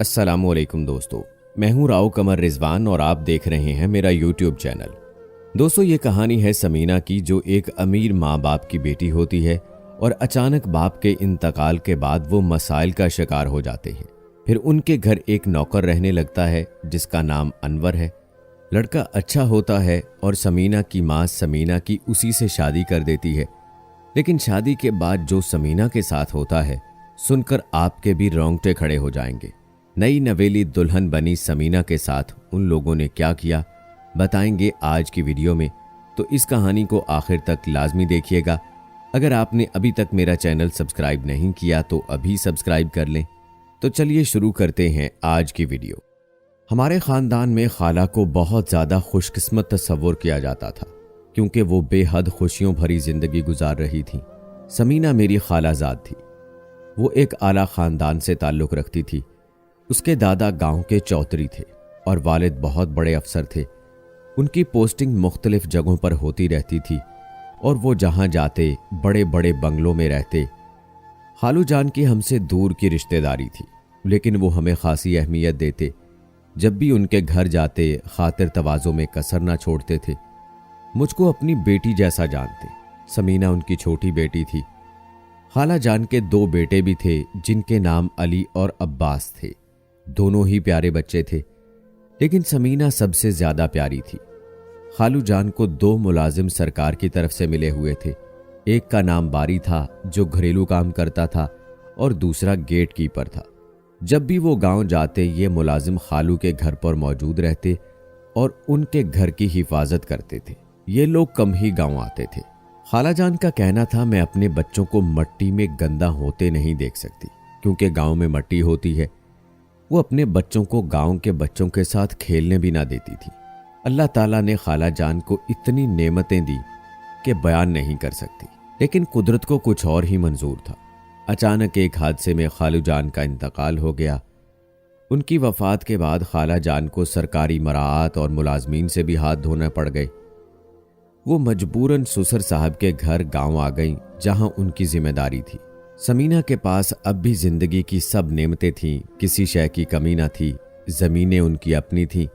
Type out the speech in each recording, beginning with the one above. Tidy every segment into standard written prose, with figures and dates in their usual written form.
अस्सलामुअलैकुम दोस्तों, मैं हूं राव कमर रिजवान और आप देख रहे हैं मेरा यूट्यूब चैनल। दोस्तों, ये कहानी है समीना की, जो एक अमीर माँ बाप की बेटी होती है और अचानक बाप के इंतकाल के बाद वो मसाइल का शिकार हो जाते हैं। फिर उनके घर एक नौकर रहने लगता है जिसका नाम अनवर है। लड़का अच्छा होता है और समीना की माँ समीना की उसी से शादी कर देती है। लेकिन शादी के बाद जो समीना के साथ होता है सुनकर आपके भी रोंगटे खड़े हो जाएंगे। नई नवेली दुल्हन बनी समीना के साथ उन लोगों ने क्या किया बताएंगे आज की वीडियो में, तो इस कहानी को आखिर तक लाजमी देखिएगा। अगर आपने अभी तक मेरा चैनल सब्सक्राइब नहीं किया तो अभी सब्सक्राइब कर लें। तो चलिए शुरू करते हैं आज की वीडियो। हमारे ख़ानदान में खाला को बहुत ज़्यादा खुशकिस्मत तस्वुर किया जाता था, क्योंकि वो बेहद खुशियों भरी ज़िंदगी गुजार रही थी। समीना मेरी खालाजाद थी। वो एक आला ख़ानदान से ताल्लुक़ रखती थी। उसके दादा गांव के चौधरी थे और वालिद बहुत बड़े अफसर थे। उनकी पोस्टिंग मुख्तलिफ जगहों पर होती रहती थी और वो जहां जाते बड़े बड़े बंगलों में रहते। खालू जान की हमसे दूर की रिश्तेदारी थी, लेकिन वो हमें खासी अहमियत देते। जब भी उनके घर जाते खातिर तवाज़ो में कसर ना छोड़ते थे। मुझको अपनी बेटी जैसा जानते। समीना उनकी छोटी बेटी थी। खाला जान के 2 बेटे भी थे जिनके नाम अली और अब्बास थे। दोनों ही प्यारे बच्चे थे, लेकिन समीना सबसे ज्यादा प्यारी थी। खालू जान को 2 मुलाजिम सरकार की तरफ से मिले हुए थे। एक का नाम बारी था जो घरेलू काम करता था और दूसरा गेट कीपर था। जब भी वो गांव जाते ये मुलाजिम खालू के घर पर मौजूद रहते और उनके घर की हिफाजत करते थे। ये लोग कम ही गांव आते थे। खाला जान का कहना था, मैं अपने बच्चों को मट्टी में गंदा होते नहीं देख सकती, क्योंकि गांव में मट्टी होती है। वो अपने बच्चों को गांव के बच्चों के साथ खेलने भी ना देती थी। अल्लाह ताला ने खाला जान को इतनी नेमतें दी कि बयान नहीं कर सकती, लेकिन कुदरत को कुछ और ही मंजूर था। अचानक एक हादसे में खालू जान का इंतकाल हो गया। उनकी वफात के बाद खाला जान को सरकारी मराआत और मुलाजमीन से भी हाथ धोने पड़ गए। वो मजबूरन ससुर साहब के घर गांव आ गईं, जहां उनकी जिम्मेदारी थी। समीना के पास अब भी जिंदगी की सब नेमतें थीं, किसी शय की कमी ना थी। जमीनें उनकी अपनी थीं,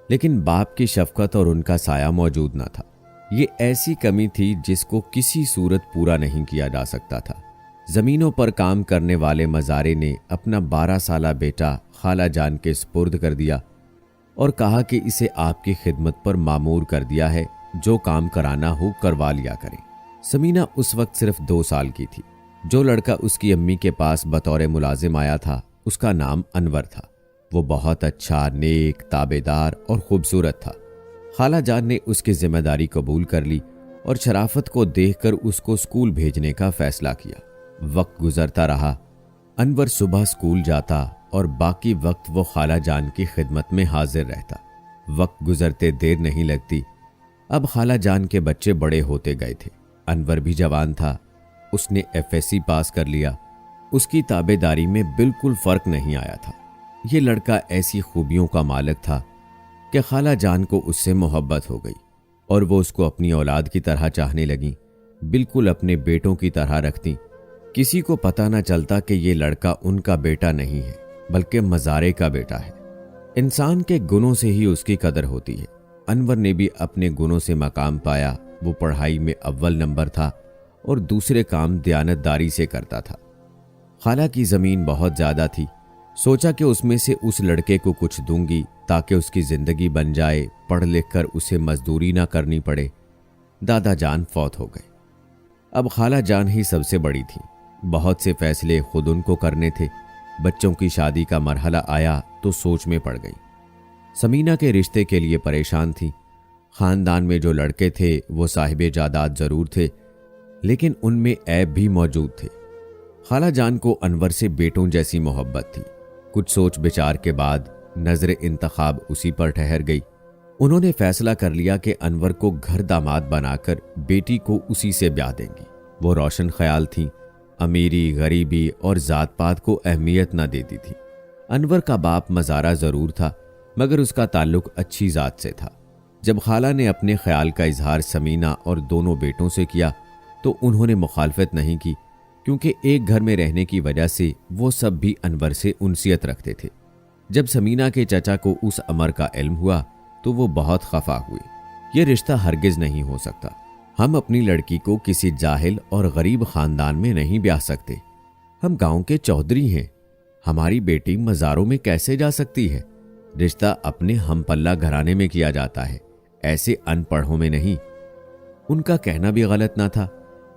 लेकिन बाप की शफकत और उनका साया मौजूद ना था। ये ऐसी कमी थी जिसको किसी सूरत पूरा नहीं किया जा सकता था। जमीनों पर काम करने वाले मज़ारे ने अपना 12 साला बेटा खाला जान के सुपुर्द कर दिया और कहा कि इसे आपकी खिदमत पर मामूर कर दिया है, जो काम कराना हो करवा लिया करें। समीना उस वक्त सिर्फ 2 साल की थी। जो लड़का उसकी अम्मी के पास बतौर मुलाजिम आया था उसका नाम अनवर था। वो बहुत अच्छा, नेक, ताबेदार और खूबसूरत था। खाला जान ने उसकी जिम्मेदारी कबूल कर ली और शराफत को देखकर उसको स्कूल भेजने का फैसला किया। वक्त गुजरता रहा। अनवर सुबह स्कूल जाता और बाकी वक्त वो खाला जान की खिदमत में हाजिर रहता। वक्त गुजरते देर नहीं लगती। अब खाला जान के बच्चे बड़े होते गए थे। अनवर भी जवान था। उसने FSC पास कर लिया। उसकी ताबेदारी में बिल्कुल फर्क नहीं आया था। ये लड़का ऐसी खूबियों का मालिक था कि खाला जान को उससे मोहब्बत हो गई और वो उसको अपनी औलाद की तरह चाहने लगी, बिल्कुल अपने बेटों की तरह रखती। किसी को पता न चलता कि ये लड़का उनका बेटा नहीं है, बल्कि मज़ारे का बेटा है। इंसान के गुनों से ही उसकी कदर होती है। अनवर ने भी अपने गुनों से मकाम पाया। वो पढ़ाई में अव्वल नंबर था और दूसरे काम दयानतदारी से करता था। खाला की ज़मीन बहुत ज़्यादा थी। सोचा कि उसमें से उस लड़के को कुछ दूंगी ताकि उसकी ज़िंदगी बन जाए, पढ़ लिख कर उसे मजदूरी ना करनी पड़े। दादा जान फौत हो गए। अब खाला जान ही सबसे बड़ी थी। बहुत से फैसले खुद उनको करने थे। बच्चों की शादी का मरहला आया तो सोच में पड़ गई। समीना के रिश्ते के लिए परेशान थी। ख़ानदान में जो लड़के थे वो साहिबे जायदाद ज़रूर थे, लेकिन उनमें ऐब भी मौजूद थे। खाला जान को अनवर से बेटों जैसी मोहब्बत थी। कुछ सोच विचार के बाद नजर इंतखाब उसी पर ठहर गई। उन्होंने फैसला कर लिया कि अनवर को घर दामाद बनाकर बेटी को उसी से ब्याह देंगी। वो रोशन ख्याल थी, अमीरी, गरीबी और जात पात को अहमियत न देती थी। अनवर का बाप मज़ारा ज़रूर था, मगर उसका ताल्लुक अच्छी जात से था। जब खाला ने अपने ख्याल का इजहार समीना और दोनों बेटों से किया तो उन्होंने मुखालफत नहीं की, क्योंकि एक घर में रहने की वजह से वो सब भी अनवर से उनसियत रखते थे। जब समीना के चचा को उस अमर का इल्म हुआ तो वो बहुत खफा हुई। ये रिश्ता हरगिज नहीं हो सकता। हम अपनी लड़की को किसी जाहिल और गरीब खानदान में नहीं ब्याह सकते। हम गांव के चौधरी हैं। हमारी बेटी मज़ारों में कैसे जा सकती है? रिश्ता अपने हम पल्ला घराने में किया जाता है, ऐसे अनपढ़ों में नहीं। उनका कहना भी गलत ना था।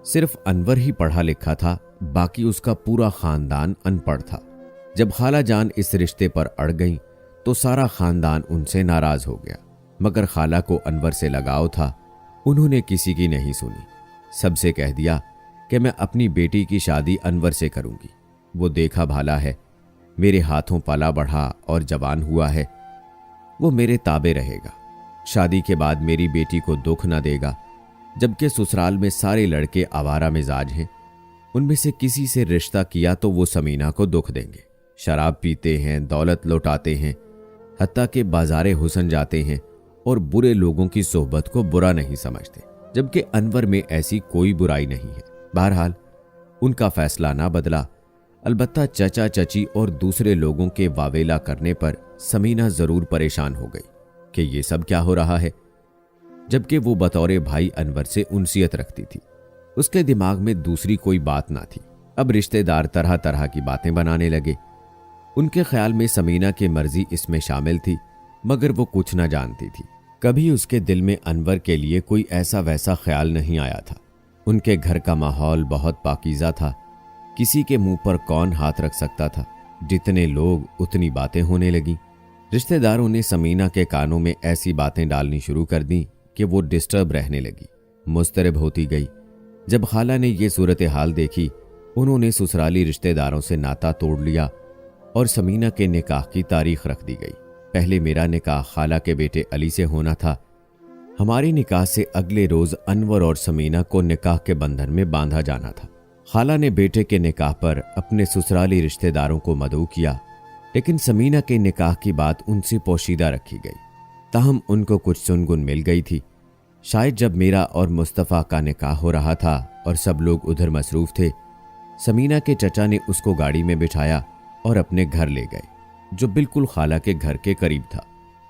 सिर्फ अनवर ही पढ़ा लिखा था, बाकी उसका पूरा खानदान अनपढ़ था। जब खाला जान इस रिश्ते पर अड़ गईं तो सारा खानदान उनसे नाराज हो गया। मगर खाला को अनवर से लगाव था। उन्होंने किसी की नहीं सुनी। सबसे कह दिया कि मैं अपनी बेटी की शादी अनवर से करूंगी। वो देखा भाला है, मेरे हाथों पला बढ़ा और जवान हुआ है। वो मेरे ताबे रहेगा। शादी के बाद मेरी बेटी को दुख न देगा। जबकि ससुराल में सारे लड़के आवारा मिजाज हैं। उनमें से किसी से रिश्ता किया तो वो समीना को दुख देंगे। शराब पीते हैं, दौलत लौटाते हैं, हत्ता के बाजारे हुसन जाते हैं और बुरे लोगों की सोहबत को बुरा नहीं समझते। जबकि अनवर में ऐसी कोई बुराई नहीं है। बहरहाल उनका फैसला ना बदला। अलबत्ता चचा चची और दूसरे लोगों के वावेला करने पर समीना जरूर परेशान हो गई कि ये सब क्या हो रहा है, जबकि वो बतौर भाई अनवर से उनसियत रखती थी। उसके दिमाग में दूसरी कोई बात ना थी। अब रिश्तेदार तरह तरह की बातें बनाने लगे। उनके ख्याल में समीना की मर्जी इसमें शामिल थी, मगर वो कुछ न जानती थी। कभी उसके दिल में अनवर के लिए कोई ऐसा वैसा ख्याल नहीं आया था। उनके घर का माहौल बहुत पाकीज़ा था। किसी के मुंह पर कौन हाथ रख सकता था? जितने लोग उतनी बातें होने लगी। रिश्तेदारों ने समीना के कानों में ऐसी बातें डालनी शुरू कर दी कि वो डिस्टर्ब रहने लगी, मुस्तरब होती गई। जब खाला ने ये सूरत हाल देखी, उन्होंने ससुराली रिश्तेदारों से नाता तोड़ लिया और समीना के निकाह की तारीख रख दी गई। पहले मेरा निकाह खाला के बेटे अली से होना था। हमारे निकाह से अगले रोज अनवर और समीना को निकाह के बंधन में बांधा जाना था। खाला ने बेटे के निकाह पर अपने ससुराली रिश्तेदारों को मदऊ किया, लेकिन समीना के निकाह की बात उनसे पोशीदा रखी गई। ताहम उनको कुछ सुनगुन मिल गई थी। शायद जब मेरा और मुस्तफ़ा का निकाह हो रहा था और सब लोग उधर मसरूफ थे, समीना के चचा ने उसको गाड़ी में बिठाया और अपने घर ले गए, जो बिल्कुल खाला के घर के करीब था।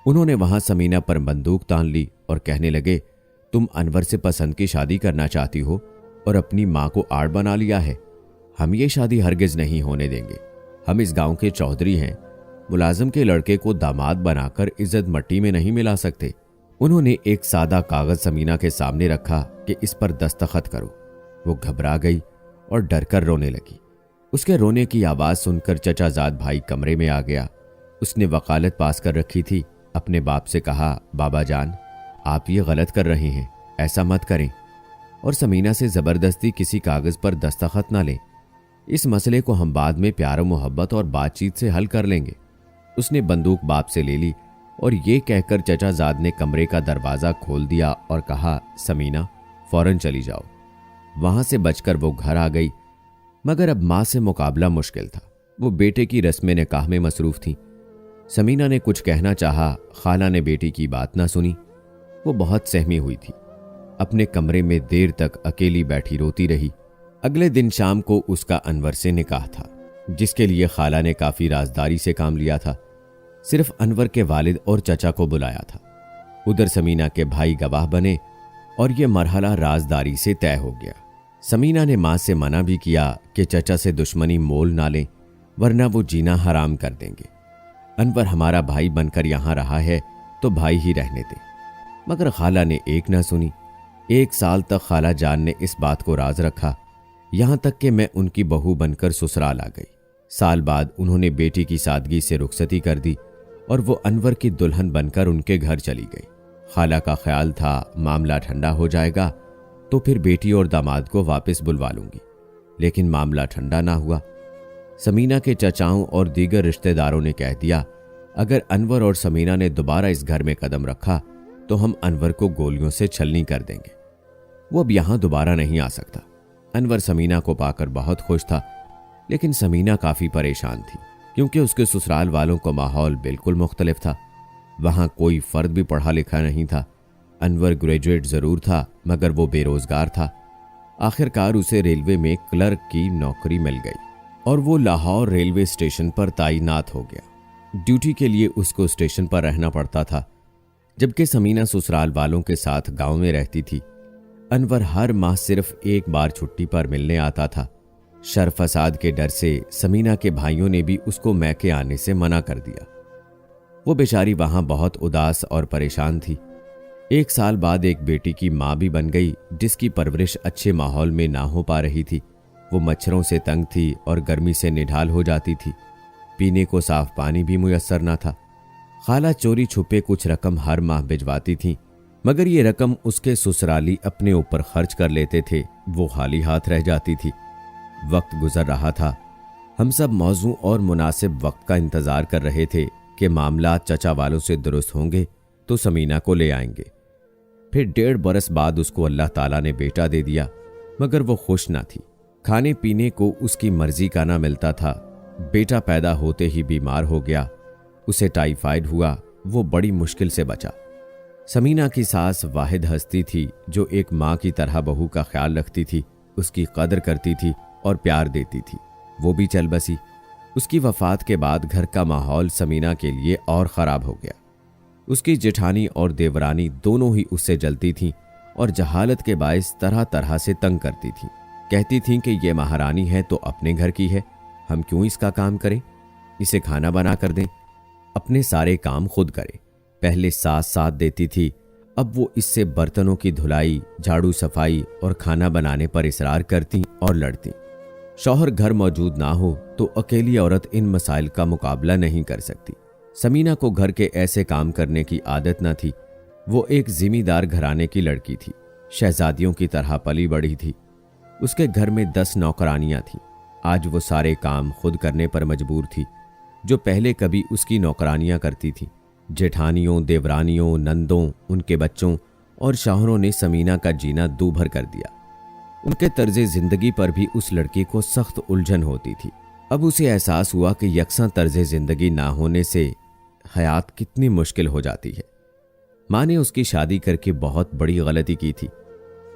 उन्होंने वहां समीना पर बंदूक तान ली और कहने लगे, तुम अनवर से पसंद की शादी करना चाहती हो और अपनी माँ को आड़ बना लिया है। हम ये शादी हरगिज नहीं होने देंगे। हम इस गांव के चौधरी हैं। मुलाजिम के लड़के को दामाद बनाकर इज्जत मट्टी में नहीं मिला सकते। उन्होंने एक सादा कागज समीना के सामने रखा कि इस पर दस्तखत करो। वो घबरा गई और डरकर रोने लगी। उसके रोने की आवाज़ सुनकर चचाजाद भाई कमरे में आ गया। उसने वकालत पास कर रखी थी। अपने बाप से कहा, बाबा जान, आप ये गलत कर रहे हैं, ऐसा मत करें और समीना से ज़बरदस्ती किसी कागज़ पर दस्तखत ना लें। इस मसले को हम बाद में प्यार मोहब्बत और बातचीत से हल कर लेंगे। उसने बंदूक बाप से ले ली और ये कहकर चचाजाद ने कमरे का दरवाज़ा खोल दिया और कहा, समीना फ़ौरन चली जाओ। वहाँ से बचकर वो घर आ गई, मगर अब माँ से मुकाबला मुश्किल था। वो बेटे की रस्म निकाह में मसरूफ़ थी। समीना ने कुछ कहना चाहा, खाला ने बेटी की बात ना सुनी। वो बहुत सहमी हुई थी। अपने कमरे में देर तक अकेली बैठी रोती रही। अगले दिन शाम को उसका अनवर से निकाह था, जिसके लिए खाला ने काफ़ी राजदारी से काम लिया था। सिर्फ अनवर के वालिद और चचा को बुलाया था। उधर समीना के भाई गवाह बने और यह मरहला राजदारी से तय हो गया। समीना ने माँ से मना भी किया कि चचा से दुश्मनी मोल ना लें, वरना वो जीना हराम कर देंगे। अनवर हमारा भाई बनकर यहाँ रहा है तो भाई ही रहने दें। मगर खाला ने एक ना सुनी। 1 साल तक खाला जान ने इस बात को राज रखा, यहाँ तक कि मैं उनकी बहू बनकर ससुराल आ गई। साल बाद उन्होंने बेटी की सादगी से रुखसती कर दी और वो अनवर की दुल्हन बनकर उनके घर चली गई। खाला का ख्याल था मामला ठंडा हो जाएगा तो फिर बेटी और दामाद को वापस बुलवा लूंगी, लेकिन मामला ठंडा ना हुआ। समीना के चचाओं और दीगर रिश्तेदारों ने कह दिया, अगर अनवर और समीना ने दोबारा इस घर में कदम रखा तो हम अनवर को गोलियों से छलनी कर देंगे। वो अब यहाँ दोबारा नहीं आ सकता। अनवर समीना को पाकर बहुत खुश था, लेकिन समीना काफ़ी परेशान थी, क्योंकि उसके ससुराल वालों का माहौल बिल्कुल मुख्तलिफ था। वहाँ कोई फ़र्द भी पढ़ा लिखा नहीं था। अनवर ग्रेजुएट ज़रूर था, मगर वो बेरोज़गार था। आखिरकार उसे रेलवे में क्लर्क की नौकरी मिल गई और वो लाहौर रेलवे स्टेशन पर तैनात हो गया। ड्यूटी के लिए उसको स्टेशन पर रहना पड़ता था, जबकि समीना ससुराल वालों के साथ गांव में रहती थी। अनवर हर माह सिर्फ एक बार छुट्टी पर मिलने आता था। शर फसाद के डर से समीना के भाइयों ने भी उसको मैके आने से मना कर दिया। वो बेचारी वहां बहुत उदास और परेशान थी। 1 साल बाद एक बेटी की मां भी बन गई, जिसकी परवरिश अच्छे माहौल में ना हो पा रही थी। वो मच्छरों से तंग थी और गर्मी से निढाल हो जाती थी। पीने को साफ पानी भी मुयस्सर न था। खाला चोरी छुपे कुछ रकम हर माह भिजवाती थी, मगर ये रकम उसके ससुराली अपने ऊपर खर्च कर लेते थे। वो खाली हाथ रह जाती थी। वक्त गुजर रहा था। हम सब मौजू और मुनासिब वक्त का इंतजार कर रहे थे कि मामला चचा वालों से दुरुस्त होंगे तो समीना को ले आएंगे। फिर 1.5 बरस बाद उसको अल्लाह ताला ने बेटा दे दिया, मगर वो खुश ना थी। खाने पीने को उसकी मर्जी का ना मिलता था। बेटा पैदा होते ही बीमार हो गया। उसे टाइफाइड हुआ। वो बड़ी मुश्किल से बचा। समीना की सास वाहिद हस्ती थी जो एक माँ की तरह बहू का ख्याल रखती थी, उसकी कदर करती थी और प्यार देती थी। वो भी चल बसी। उसकी वफात के बाद घर का माहौल समीना के लिए और ख़राब हो गया। उसकी जेठानी और देवरानी दोनों ही उससे जलती थीं और जहालत के बायस तरह तरह से तंग करती थीं। कहती थीं कि ये महारानी है तो अपने घर की है, हम क्यों इसका काम करें, इसे खाना बना कर दें, अपने सारे काम खुद करे। पहले सास साथ देती थी, अब वो इससे बर्तनों की धुलाई, झाड़ू सफाई और खाना बनाने पर इसरार करती और लड़ती। शौहर घर मौजूद ना हो तो अकेली औरत इन मसाइल का मुकाबला नहीं कर सकती। समीना को घर के ऐसे काम करने की आदत न थी। वो एक जिम्मेदार घराने की लड़की थी, शहजादियों की तरह पली बढ़ी थी। उसके घर में 10 नौकरानियां थीं। आज वो सारे काम खुद करने पर मजबूर थी, जो पहले कभी उसकी नौकरानियां करती थीं। जेठानियों, देवरानियों, नंदों, उनके बच्चों और शौहरों ने समीना का जीना दूभर कर दिया। उनके तर्जे जिंदगी पर भी उस लड़की को सख्त उलझन होती थी। अब उसे एहसास हुआ कि यकसा तर्जे जिंदगी ना होने से हयात कितनी मुश्किल हो जाती है। माँ ने उसकी शादी करके बहुत बड़ी गलती की थी।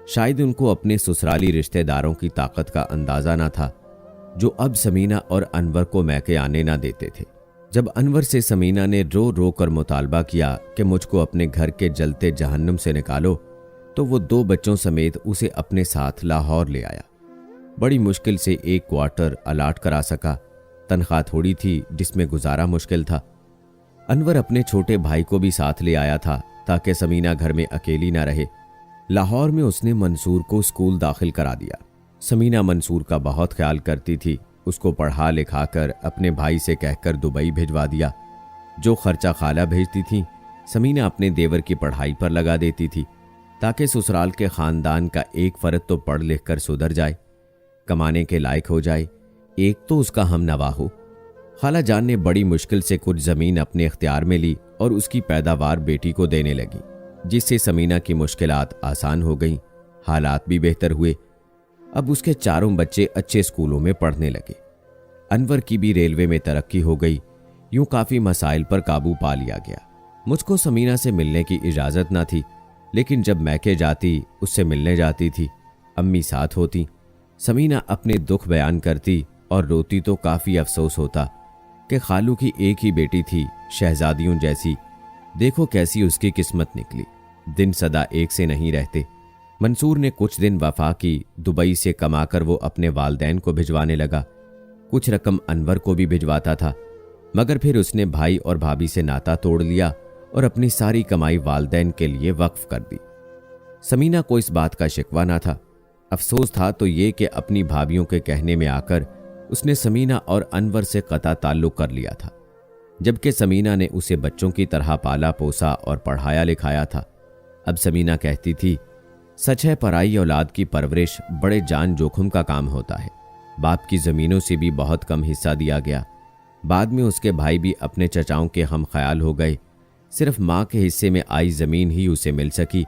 शायद उनको अपने ससुराली रिश्तेदारों की ताकत का अंदाजा ना था, जो अब समीना और अनवर को मैके आने ना देते थे। जब अनवर से समीना ने रो रो कर मुतालबा किया कि मुझको अपने घर के जलते जहन्नुम से निकालो, तो वो 2 बच्चों समेत उसे अपने साथ लाहौर ले आया। बड़ी मुश्किल से एक क्वार्टर अलाट करा सका। तनख्वाह थोड़ी थी जिसमें गुजारा मुश्किल था। अनवर अपने छोटे भाई को भी साथ ले आया था ताकि समीना घर में अकेली ना रहे। लाहौर में उसने मंसूर को स्कूल दाखिल करा दिया। समीना मंसूर का बहुत ख्याल करती थी। उसको पढ़ा लिखा कर अपने भाई से कहकर दुबई भिजवा दिया। जो खर्चा खाला भेजती थी, समीना अपने देवर की पढ़ाई पर लगा देती थी, ताकि ससुराल के खानदान का एक फर्द तो पढ़ लिख कर सुधर जाए, कमाने के लायक हो जाए, एक तो उसका हम नवा हो। खाला जान ने बड़ी मुश्किल से कुछ जमीन अपने इख्तियार में ली और उसकी पैदावार बेटी को देने लगी, जिससे समीना की मुश्किलात आसान हो गईं। हालात भी बेहतर हुए। अब उसके 4 बच्चे अच्छे स्कूलों में पढ़ने लगे। अनवर की भी रेलवे में तरक्की हो गई। यूं काफी मसाइल पर काबू पा लिया गया। मुझको समीना से मिलने की इजाजत ना थी, लेकिन जब मैके जाती उससे मिलने जाती थी। अम्मी साथ होती। समीना अपने दुख बयान करती और रोती तो काफी अफसोस होता कि खालू की एक ही बेटी थी, शहजादियों जैसी, देखो कैसी उसकी किस्मत निकली। दिन सदा एक से नहीं रहते। मंसूर ने कुछ दिन वफा की। दुबई से कमाकर वो अपने वालदैन को भिजवाने लगा। कुछ रकम अनवर को भी भिजवाता था, मगर फिर उसने भाई और भाभी से नाता तोड़ लिया और अपनी सारी कमाई वालदैन के लिए वक्फ कर दी। समीना को इस बात का शिकवा ना था। अफसोस था तो ये कि अपनी भाभियों के कहने में आकर उसने समीना और अनवर से कता ताल्लुक कर लिया था, जबकि समीना ने उसे बच्चों की तरह पाला पोसा और पढ़ाया लिखाया था। अब समीना कहती थी, सच है पराई औलाद की परवरिश बड़े जान जोखिम का काम होता है। बाप की ज़मीनों से भी बहुत कम हिस्सा दिया गया। बाद में उसके भाई भी अपने चचाओं के हम ख्याल हो गए। सिर्फ माँ के हिस्से में आई ज़मीन ही उसे मिल सकी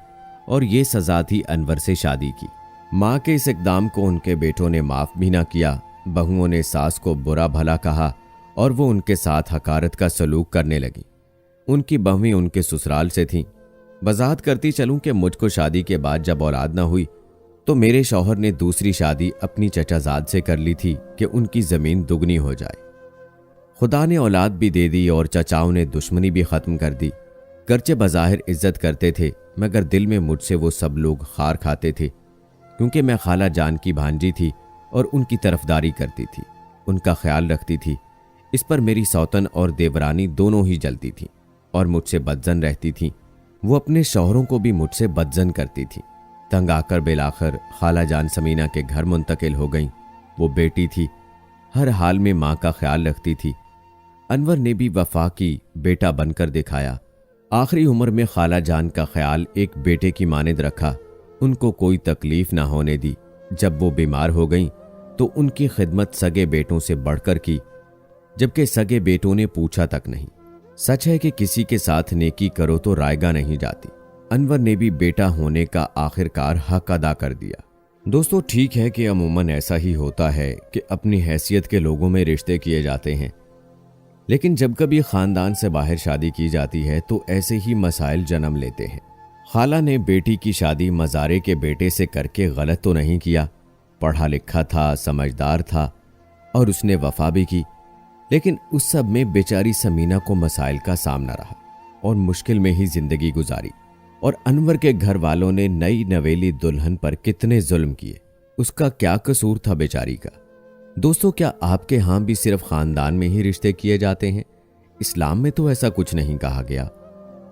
और ये सज़ा थी अनवर से शादी की। माँ के इस इक़दाम को उनके बेटों ने माफ़ भी ना किया। बहुओं ने सास को बुरा भला कहा और वो उनके साथ हकारत का सलूक करने लगी। उनकी बहुएं उनके ससुराल से थीं। वजाहत करती चलूं कि मुझको शादी के बाद जब औलाद ना हुई तो मेरे शौहर ने दूसरी शादी अपनी चचाजाद से कर ली थी कि उनकी ज़मीन दुगनी हो जाए। खुदा ने औलाद भी दे दी और चचाओं ने दुश्मनी भी ख़त्म कर दी। गर्चे बज़ाहिर इज्जत करते थे, मगर दिल में मुझसे वो सब लोग खार खाते थे, क्योंकि मैं खाला जान की भांजी थी और उनकी तरफदारी करती थी, उनका ख्याल रखती थी। इस पर मेरी सौतन और देवरानी दोनों ही जलती थी और मुझसे बदजन रहती थी। वो अपने शौहरों को भी मुझसे बदजन करती थी। तंग आकर बेलाखिर खाला जान समीना के घर मुंतकिल हो गईं। वो बेटी थी, हर हाल में माँ का ख्याल रखती थी। अनवर ने भी वफा की बेटा बनकर दिखाया। आखिरी उम्र में खाला जान का ख्याल एक बेटे की मानद रखा, उनको कोई तकलीफ ना होने दी। जब वो बीमार हो गईं तो उनकी खिदमत सगे बेटों से बढ़कर की, जबकि सगे बेटों ने पूछा तक नहीं। सच है कि किसी के साथ नेकी करो तो रायगा नहीं जाती। अनवर ने भी बेटा होने का आखिरकार हक अदा कर दिया। दोस्तों, ठीक है कि अमूमन ऐसा ही होता है कि अपनी हैसियत के लोगों में रिश्ते किए जाते हैं, लेकिन जब कभी खानदान से बाहर शादी की जाती है तो ऐसे ही मसाइल जन्म लेते हैं। खाला ने बेटी की शादी मज़ारे के बेटे से करके गलत तो नहीं किया। पढ़ा लिखा था, समझदार था और उसने वफा भी की, लेकिन उस सब में बेचारी समीना को मसाइल का सामना रहा और मुश्किल में ही जिंदगी गुजारी। और अनवर के घर वालों ने नई नवेली दुल्हन पर कितने जुल्म किए, उसका क्या कसूर था बेचारी का। दोस्तों, क्या आपके यहाँ भी सिर्फ खानदान में ही रिश्ते किए जाते हैं? इस्लाम में तो ऐसा कुछ नहीं कहा गया,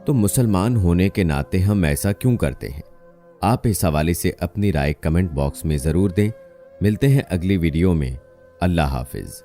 तो मुसलमान होने के नाते हम ऐसा क्यों करते हैं? आप इस हवाले से अपनी राय कमेंट बॉक्स में ज़रूर दें। मिलते हैं अगली वीडियो में। अल्लाह हाफिज़।